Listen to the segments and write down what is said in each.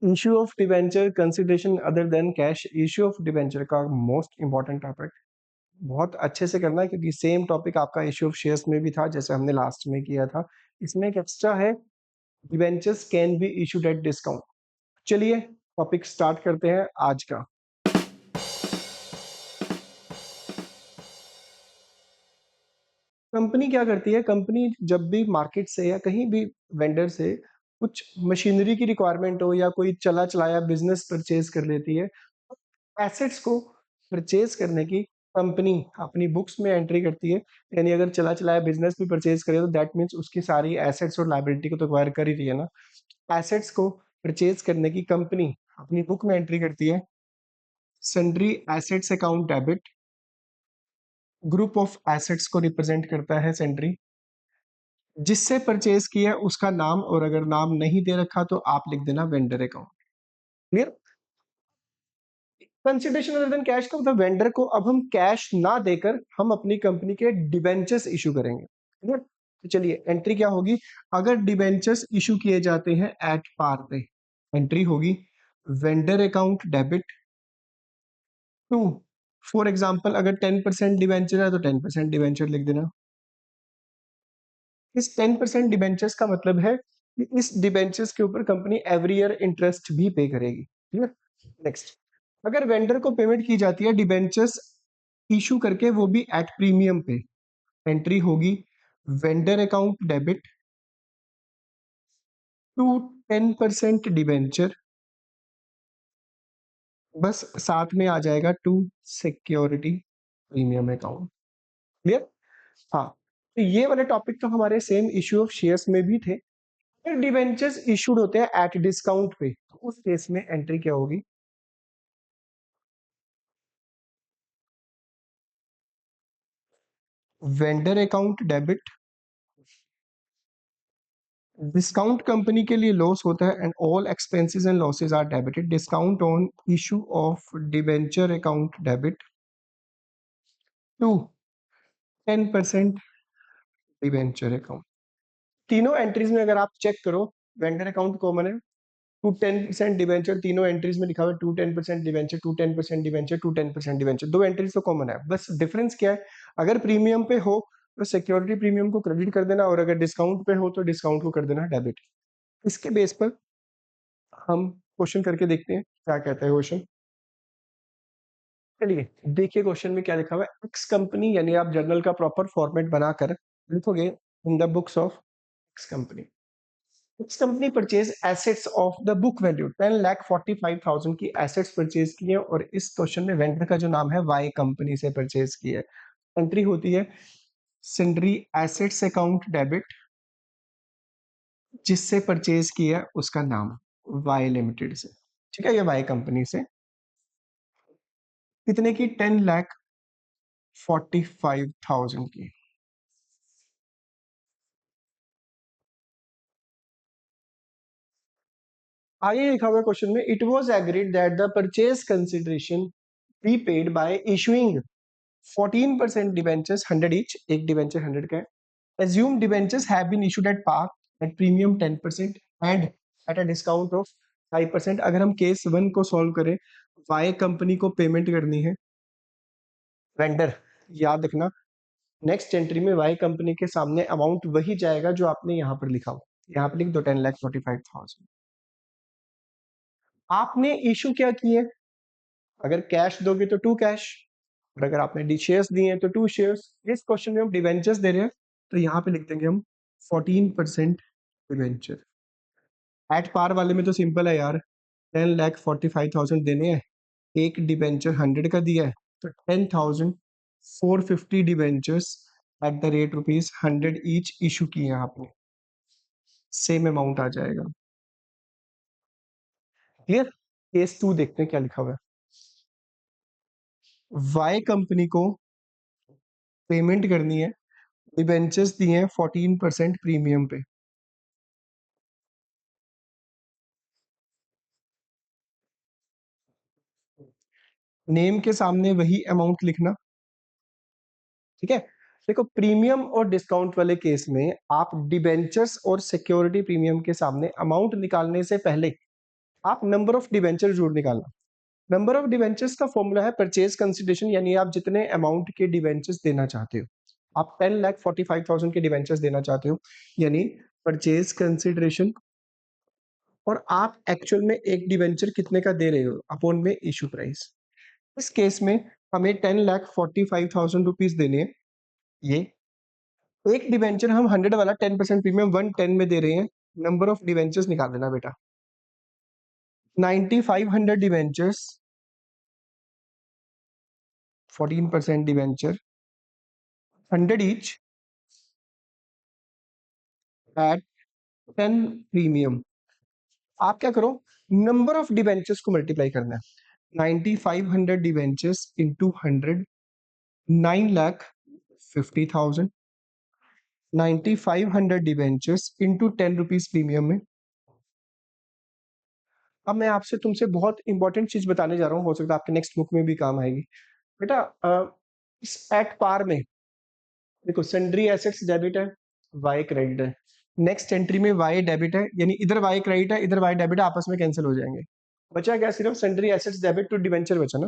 Issue of debenture consideration other than cash. Issue of debenture का most important topic, बहुत अच्छे से करना है क्योंकि सेम टॉपिक आपका इश्यू ऑफ शेयर्स में भी था जैसे हमने लास्ट में किया था। इसमें एक एक्स्ट्रा है, debentures can be issued at discount. चलिए टॉपिक स्टार्ट करते हैं आज का। कंपनी क्या करती है, कंपनी जब भी मार्केट से या कहीं भी वेंडर से कुछ मशीनरी की रिक्वायरमेंट हो या कोई चला चलाया बिजनेस परचेज कर लेती है, एसेट्स को परचेज करने की कंपनी अपनी बुक्स में एंट्री करती है। यानी अगर चला चलाया बिजनेस भी परचेज करे तो दैट मीन्स उसकी सारी एसेट्स और लायबिलिटी को तो एक्वायर कर ही रही है ना। एसेट्स को परचेज करने की कंपनी अपनी बुक में एंट्री करती है, sundry assets account debit. Group of assets को रिप्रेजेंट करता है सन्ड्री। जिससे परचेज किया उसका नाम, और अगर नाम नहीं दे रखा तो आप लिख देना vendor account. Clear. Consideration other than cash का मतलब वेंडर को अब हम कैश ना देकर हम अपनी कंपनी के डिबेंचर्स इशू करेंगे। क्लियर। तो चलिए एंट्री क्या होगी, अगर डिबेंचर्स इशू किए जाते हैं एट पार पे, एंट्री होगी vendor account debit to. For example अगर 10% डिबेंचर है तो 10% डिबेंचर लिख देना। इस 10% डिबेंचर्स का मतलब है कि इस डिबेंचर्स के ऊपर कंपनी एवरी ईयर इंटरेस्ट भी पे करेगी। क्लियर। नेक्स्ट, अगर वेंडर को पेमेंट की जाती है डिबेंचर्स इशू करके वो भी एट प्रीमियम पे, एंट्री होगी vendor account debit to 10% debenture, बस साथ में आ जाएगा to security premium account. Clear. हाँ, तो ये वाले टॉपिक तो हमारे सेम इश्यू ऑफ शेयर्स में भी थे। फिर डिबेंचर्स इशूड होते हैं एट डिस्काउंट पे, तो उस केस में एंट्री क्या होगी, vendor account debit. Discount company के लिए लॉस होता है and all expenses and losses are debited. Discount on issue of debenture account debit to 10% debenture account. तीनों एंट्रीज में अगर आप चेक करो, वेंडर अकाउंट कॉमन है, टू 10% डिबेंचर तीनों एंट्रीज में लिखा हुआ है, to 10% debenture, to 10% debenture, to 10% debenture, दो एंट्रीज तो कॉमन है। बस डिफरेंस क्या है, अगर प्रीमियम पे हो तो सिक्योरिटी प्रीमियम को क्रेडिट कर देना, और अगर डिस्काउंट पे हो तो डिस्काउंट को कर देना डेबिट। इसके बेस पर हम क्वेश्चन करके देखते हैं क्या कहता है क्वेश्चन। चलिए देखिए क्वेश्चन में क्या लिखा हुआ है। एक्स कंपनी, यानी आप जर्नल का प्रॉपर फॉर्मेट बनाकर लिखोगे in the books of x company. X company purchase assets of the book value 10,45,000 की एसेट्स परचेज की है, और इस क्वेश्चन में वेंडर का जो नाम है वाई कंपनी से परचेज की है। एंट्री होती है सन्ड्री एसेट्स अकाउंट डेबिट, जिससे परचेज किया उसका नाम वाई लिमिटेड से। ठीक है, ये वाई कंपनी से कितने की, 10,45,000 की। आगे लिखा हुआ क्वेश्चन में, it was agreed that the purchase consideration be paid by issuing 14% debentures 100 each, एक डिबेंचर 100 का है। Assume debentures have been issued at par at premium 10% and at a discount of 5%। अगर हम केस 1 को सॉल्व करें, Y company को payment करनी है वेंडर, याद रखना नेक्स्ट एंट्री में वाई कंपनी के सामने अमाउंट वही जाएगा जो आपने यहाँ पर लिखा हो, यहाँ पर लिख दो 10,45,000। आपने इशू क्या किए, अगर कैश दोगे तो टू कैश, और अगर आपने डी शेयर्स दिए हैं तो टू शेयर्स। इस क्वेश्चन में हम डिवेंचर्स दे रहे हैं तो यहाँ पे लिख देंगे हम 14% डिवेंचर। एट पार वाले में तो सिंपल है यार, 10,45,000 देने हैं, एक डिवेंचर 100 का दिया है तो 10,450 debentures at the rate ₹100 each issue किए हैं आपने, सेम अमाउंट आ जाएगा। क्लियर। केस 2 देखते हैं क्या लिखा हुआ है। वाई कंपनी को पेमेंट करनी है, डिबेंचर्स दिए हैं 14% प्रीमियम पे। नेम के सामने वही अमाउंट लिखना। ठीक है, देखो प्रीमियम और डिस्काउंट वाले केस में आप डिबेंचर्स और सिक्योरिटी प्रीमियम के सामने अमाउंट निकालने से पहले आप नंबर ऑफ डिवेंचर जरूर निकालना। नंबर ऑफ डिवेंचर्स का फॉर्मूला है परचेज कंसिडरेशन, यानी आप जितने अमाउंट के डिवेंचर्स देना चाहते हो। आप 10,45,000 के डिवेंचर्स देना चाहते हो, यानी परचेज कंसिडरेशन, और आप एक्चुअल में एक डिवेंचर कितने का दे रहे हो अपॉन में इशू प्राइस। इस केस में हमें 10,45,000 रुपीज देने हैं। ये एक डिवेंचर हम 100 वाला 10% प्रीमियम 110 में दे रहे हैं। नंबर ऑफ डिवेंचर्स निकाल लेना बेटा। 9,500 debentures, 14% debenture, 100 each eight 10 premium. आप क्या करो, नंबर ऑफ डिवेंचर्स को मल्टीप्लाई करना है। 9,500 debentures into 100, 9,50,000। 9,500 debentures into 10 rupees premium में। अब मैं आपसे तुमसे बहुत इंपॉर्टेंट चीज बताने जा रहा हूँ, हो सकता है आपके नेक्स्ट बुक में भी काम आएगी बेटा। इस एट पार में देखो, सन्ड्री एसेट्स डेबिट है, वाई क्रेडिट है। नेक्स्ट एंट्री में वाई डेबिट है, यानी इधर वाई क्रेडिट है, इधर वाई डेबिट है, आपस में कैंसिल हो जाएंगे। बचा क्या, सिर्फ sundry assets debit to debenture बचा ना।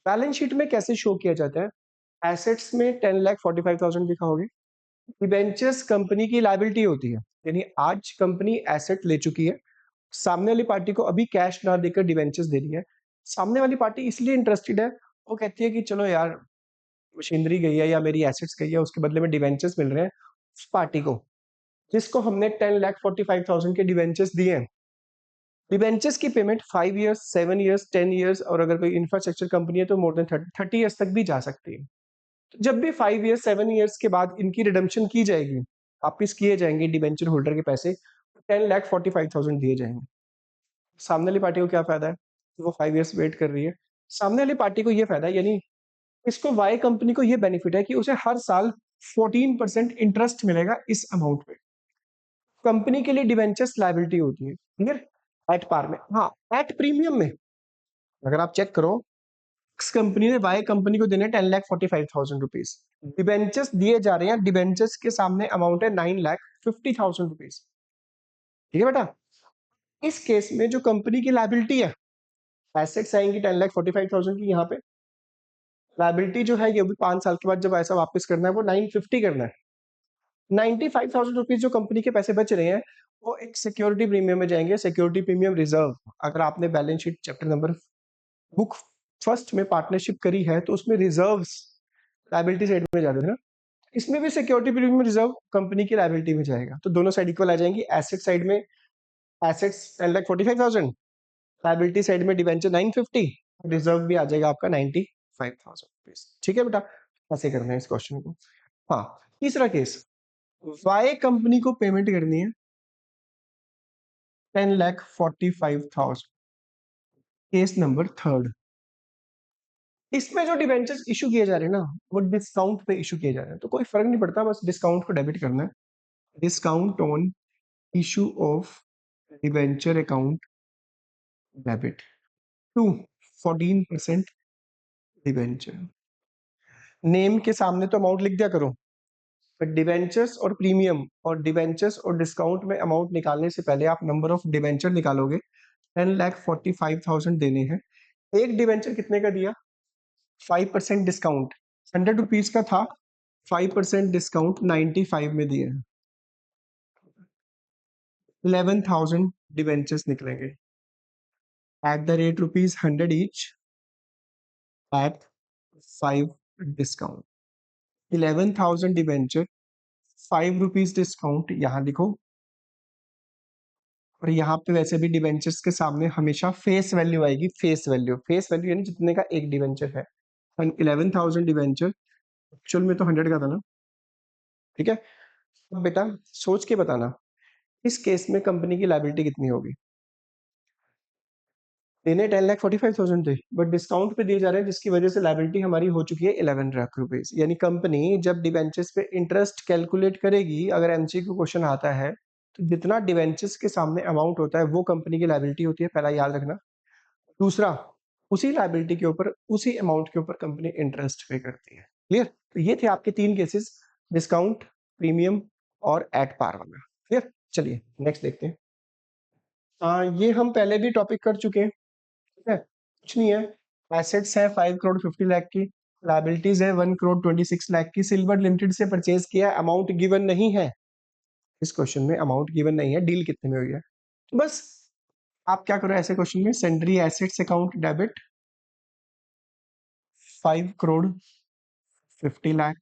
बैलेंस शीट में कैसे शो किया जाता है, एसेट्स में 10,45,000 दिखाओगे। डिवेंचर्स कंपनी की लायबिलिटी होती है, यानी आज कंपनी एसेट ले चुकी है, सामने वाली पार्टी को अभी कैश ना देकर डिवेंचर्स दे रही है। सामने वाली पार्टी इसलिए इंटरेस्टेड है, वो कहती है कि चलो यार मशीनरी गई है या मेरी एसेट्स गई है, उसके बदले में डिवेंचर्स मिल रहे हैं उस पार्टी को जिसको हमने 10,45,000 के डिवेंचर्स दिए हैं। डिवेंचर्स की पेमेंट 5 ईयर्स, 7 ईयर्स, 10 ईयर्स, और अगर कोई इंफ्रास्ट्रक्चर कंपनी है तो मोर देन 30 ईयर्स तक भी जा सकती है। तो जब भी 5 ईयर्स, 7 ईयर्स के बाद इनकी रिडम्पशन की जाएगी, वापिस किए जाएंगे डिवेंचर होल्डर के पैसे, 10,45,000 दिए जाएंगे। सामने वाली पार्टी को क्या फायदा है, वो 5 ईयर्स वेट कर रही है। सामने वाली पार्टी को ये फायदा है, यानी इसको वाई कंपनी को ये बेनिफिट है कि उसे हर साल 14% इंटरेस्ट मिलेगा इस अमाउंट पे। कंपनी के लिए डिवेंचर्स लायबिलिटी होती है, क्लियर। एट पार में, हाँ एट प्रीमियम में अगर आप चेक करो, इस कंपनी ने वाई कंपनी को देने 10,45,000 रुपीज, डिवेंचर्स दिए जा रहे हैं, डिवेंचर्स के सामने अमाउंट है 9,50,000 रुपीज, ठीक है बेटा। इस केस में जो कंपनी की लायबिलिटी है, एसेट्स आएंगी 10,45,000 की, यहाँ पे लायबिलिटी जो है ये भी 5 साल के बाद जब ऐसा वापस करना है वो 950 करना है। 95,000 रुपीज जो कंपनी के पैसे बच रहे हैं वो एक सिक्योरिटी प्रीमियम में जाएंगे, सिक्योरिटी प्रीमियम रिजर्व। अगर आपने balance sheet chapter number book first में पार्टनरशिप करी है तो उसमें रिजर्व्स लायबिलिटी साइड में जाते थे ना, इसमें भी सिक्योरिटी प्रीमियम रिजर्व कंपनी की लायबिलिटी में जाएगा, तो दोनों साइड इक्वल आ जाएंगी। एसेट साइड में एसेट्स 10,45,000, लायबिलिटी साइड में डिवेंचर 950, रिजर्व भी आ जाएगा आपका 95,000 रुपीज, ठीक है बेटा। ऐसे करना है इस क्वेश्चन को। हाँ, तीसरा केस, वाई कंपनी को पेमेंट करनी है 10,45,000, केस नंबर थर्ड। इसमें जो डिवेंचर्स इशू किए जा रहे हैं ना, वो डिस्काउंट पे इशू किए जा रहे हैं, तो कोई फर्क नहीं पड़ता, बस डिस्काउंट को डेबिट करना है। Discount on issue of debenture account debit to 14% debenture. Name के सामने तो अमाउंट लिख दिया करो, पर डिवेंचर्स और प्रीमियम और डिवेंचर्स और डिस्काउंट में अमाउंट निकालने से पहले आप नंबर ऑफ डिवेंचर निकालोगे। 10,45,000 देने हैं, एक डिवेंचर कितने का दिया, 5% डिस्काउंट, 100 रुपीज का था, 5% डिस्काउंट 95 में दिए हैं, 11,000 डिवेंचर्स निकलेंगे at the rate ₹100 each eight 5 discount. 11,000 debenture, 5 rupees discount यहाँ लिखो, और यहाँ पे वैसे भी डिवेंचर्स के सामने हमेशा फेस वैल्यू आएगी, फेस वैल्यू, फेस वैल्यू यानी जितने का एक डिवेंचर है। 11,000 डिवेंचर, एक्चुअल में तो 100 का था ना, ठीक है। अब बेटा सोच के बताना, इस केस में कंपनी की लायबिलिटी कितनी होगी। देने 10,45,000 थे, बट डिस्काउंट पे दिए जा रहे हैं जिसकी वजह से लायबिलिटी हमारी हो चुकी है 11 लाख रुपीज। यानी कंपनी जब डिवेंचर्स पे इंटरेस्ट कैलकुलेट करेगी, अगर एमसीक्यू क्वेश्चन आता है, तो जितना डिवेंचर्स के सामने अमाउंट होता है वो कंपनी की लायबिलिटी होती है, पहला याद रखना। दूसरा, उसी लायबिलिटी के ऊपर, उसी अमाउंट के ऊपर कंपनी इंटरेस्ट पे करती है, क्लियर। तो ये थे आपके 3 केसेस, डिस्काउंट, प्रीमियम और एट पार वाला, क्लियर। चलिए नेक्स्ट देखते हैं। ये हम पहले भी टॉपिक कर चुके हैं, ठीक है, कुछ नहीं है। एसेट्स है 5 करोड़ 50 लाख की, लायबिलिटीज है 1 करोड़ 26 लाख की, सिल्वर लिमिटेड से परचेज किया, अमाउंट गिवन नहीं है, इस क्वेश्चन में अमाउंट गिवन नहीं है, डील कितने में हुई है। तो बस आप क्या करो ऐसे क्वेश्चन में, sundry assets account debit 5 crore 50 lakh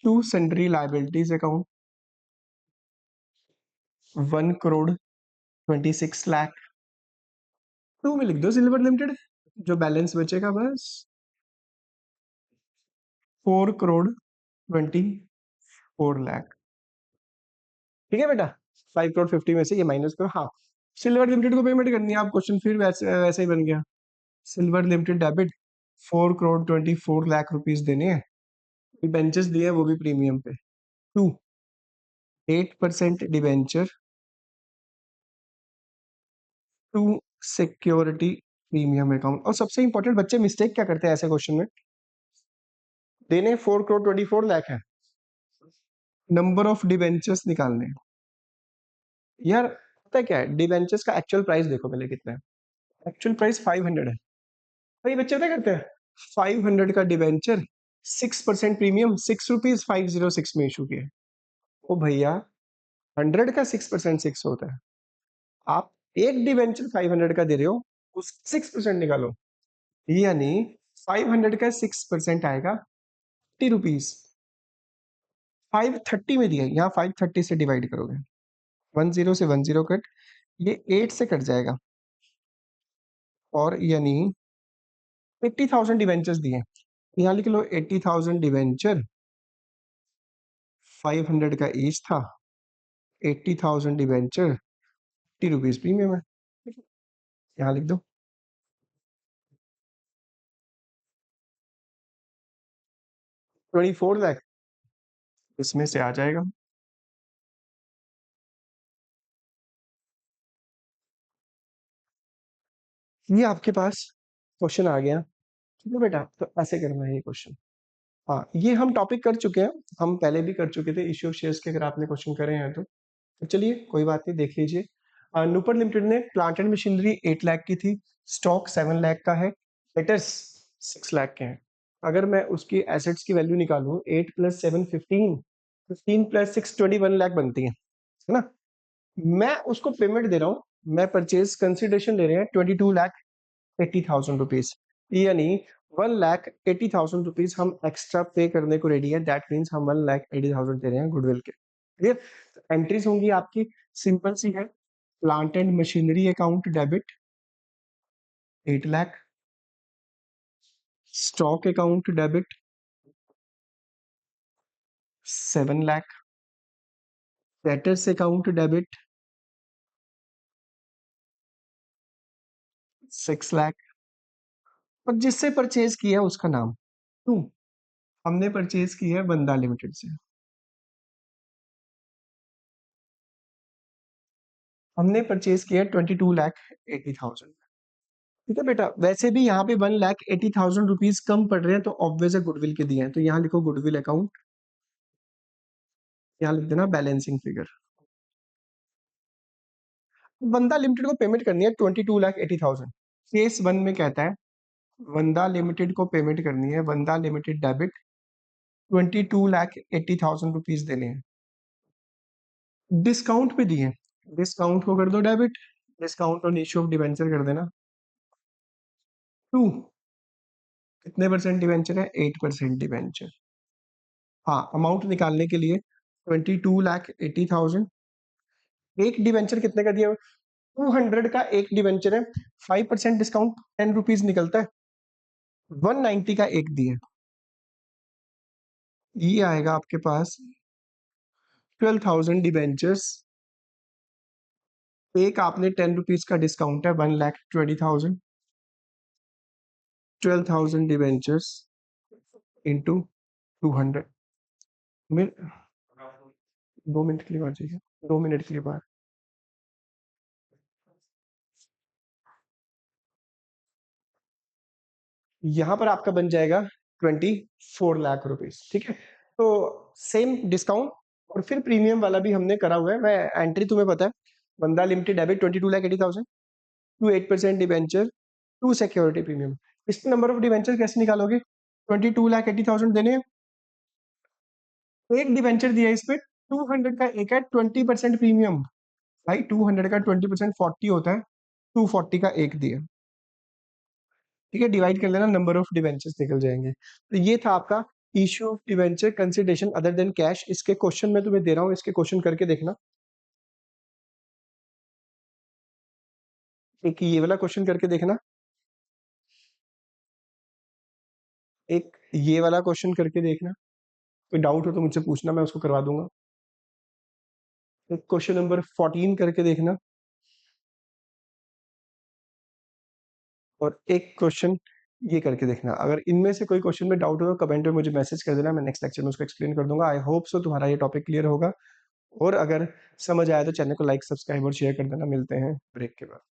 to sundry liabilities account 1 crore 26 lakh, to में लिख दो सिल्वर लिमिटेड, जो बैलेंस बचेगा बस 4 करोड़ 24 लाख। ठीक है बेटा, 5 करोड़ 50 में से ये माइनस करो। हाँ, सिल्वर लिमिटेड को पेमेंट करनी है, आप क्वेश्चन फिर वैसे वैसे ही बन गया। Silver limited debit 4 crore 24 lakh rupees देने हैं, डिबेंचर्स दिए हैं वो भी प्रीमियम पे, to 8% debenture to security premium account. और सबसे इंपॉर्टेंट, बच्चे मिस्टेक क्या करते हैं ऐसे क्वेश्चन में, देने 4 करोड़ 24 लाख है, नंबर ऑफ डिबेंचर्स निकालने हैं। यार पता है क्या है, डिबेंचर्स का एक्चुअल प्राइस देखो पहले कितना है, एक्चुअल प्राइस 500 है। भाई बच्चे क्या करते हैं, 500 का डिबेंचर 6% प्रीमियम 6 रुपीज 506 में इशू किया। ओ भैया, 100 का 6% 6 होता है, आप एक डिबेंचर 500 का दे रहे हो, उस 6% निकालो, यानी 500 का 6% आएगा 50 रुपीज, 530 में दिया, यहाँ 530 से डिवाइड करोगे, 10 से 10 कट, ये 8 से कट जाएगा, और यानी 80,000 डिवेंचर्स दिए, यहाँ लिख लो 80,000 डिवेंचर, 500 का ईच था, 80,000 डिवेंचर 50 रुपीज प्रीमियम है, यहाँ लिख दो 24 लाख, इसमें से आ जाएगा। ये आपके पास क्वेश्चन आ गया, ठीक है बेटा, तो ऐसे करना है ये क्वेश्चन। हाँ, ये हम टॉपिक कर चुके हैं, हम पहले भी कर चुके थे इश्यू ऑफ शेयर्स के, अगर आपने क्वेश्चन करे हैं तो चलिए कोई बात नहीं, देख लीजिए। नूपर लिमिटेड ने प्लांट एंड मशीनरी 8 लाख की थी, स्टॉक 7 लाख का है, डेटर्स 6 लाख के हैं। अगर मैं उसकी एसेट्स की वैल्यू निकालूं, 8 प्लस 7 15, 15 प्लस 6 21 लाख बनती है ना। मैं उसको पेमेंट दे रहा हूँ, मैं परचेज कंसिडरेशन ले रहे हैं 22,80,000 रुपीज, यानी 1,80,000 रुपीज हम एक्स्ट्रा पे करने को रेडी है, दैट मीन्स हम 1,80,000 दे रहे हैं गुडविल के। क्लियर, एंट्रीज होंगी आपकी, सिंपल सी है, plant and machinery account debit 8 lakh, stock account debit 7 lakh, debtors account debit 6 lakh, और जिससे परचेज किया उसका नाम, टू, हमने परचेज किया है बंदा लिमिटेड से, हमने परचेज किया 22,80,000। ठीक है बेटा, वैसे भी यहाँ पे 1,80,000 रुपीज कम पड़ रहे हैं, तो ऑब्वियस है गुडविल के दिए हैं, तो यहाँ लिखो गुडविल अकाउंट, यहाँ लिख देना बैलेंसिंग फिगर। बंदा लिमिटेड को पेमेंट करनी है 22,80,000, केस 1 में कहता है बंदा लिमिटेड को पेमेंट करनी है, बंदा लिमिटेड डेबिट 22,80,000 रुपीज देने हैं, डिस्काउंट पे दिए, डिस्काउंट को कर दो डेबिट, डिस्काउंट और इश्यू ऑफ डिवेंचर कर देना, टू, कितने परसेंट डिवेंचर है, 8% डिवेंचर। हाँ, अमाउंट निकालने के लिए 22,80,000, एक डिवेंचर कितने का दिया, 200 का एक डिवेंचर है, 5% डिस्काउंट 10 रुपीज निकलता है, 190 का एक दिए, ये आएगा आपके पास 12,000 डिवेंचर्स, एक आपने 10 रुपीज का डिस्काउंट है, 1,20,000, 12,000 डिवेंचर्स इंटू 200, 2 मिनट के लिए बाहर जाइए, 2 मिनट के लिए बाहर। यहां पर आपका बन जाएगा 24 लाख रुपीस, ठीक है। तो सेम डिस्काउंट और फिर प्रीमियम वाला भी हमने करा हुआ है, मैं एंट्री तुम्हें पता है, Banda limited debit 22,80,000 to 8% debenture to security premium. इसमें नंबर ऑफ डिवेंचर कैसे निकालोगे? 22,80,000 देने हैं, एक डिवेंचर दिया इस पे 200 का एक है, 20% प्रीमियम। भाई 200 का 20% 40 होता है, 240 का एक दिया। ठीक है, डिवाइड कर लेना, नंबर ऑफ डिवेंचर्स निकल जाएंगे। तो ये था आपका issue of debenture consideration other than cash. इसके क्वेश्चन मैं तुम्हें दे रहा हूँ, इसके क्वेश्चन करके देखना। एक ये वाला क्वेश्चन करके देखना, एक ये वाला क्वेश्चन करके देखना, कोई डाउट हो तो मुझसे पूछना, मैं उसको करवा दूंगा। एक क्वेश्चन नंबर 14 करके देखना, और एक क्वेश्चन ये करके देखना। अगर इनमें से कोई क्वेश्चन में डाउट हो तो कमेंट में मुझे मैसेज कर देना, मैं नेक्स्ट लेक्चर में उसको एक्सप्लेन कर दूंगा। आई होप सो तुम्हारा ये टॉपिक क्लियर होगा, और अगर समझ आया तो चैनल को लाइक, सब्सक्राइब और शेयर कर देना। मिलते हैं ब्रेक के बाद।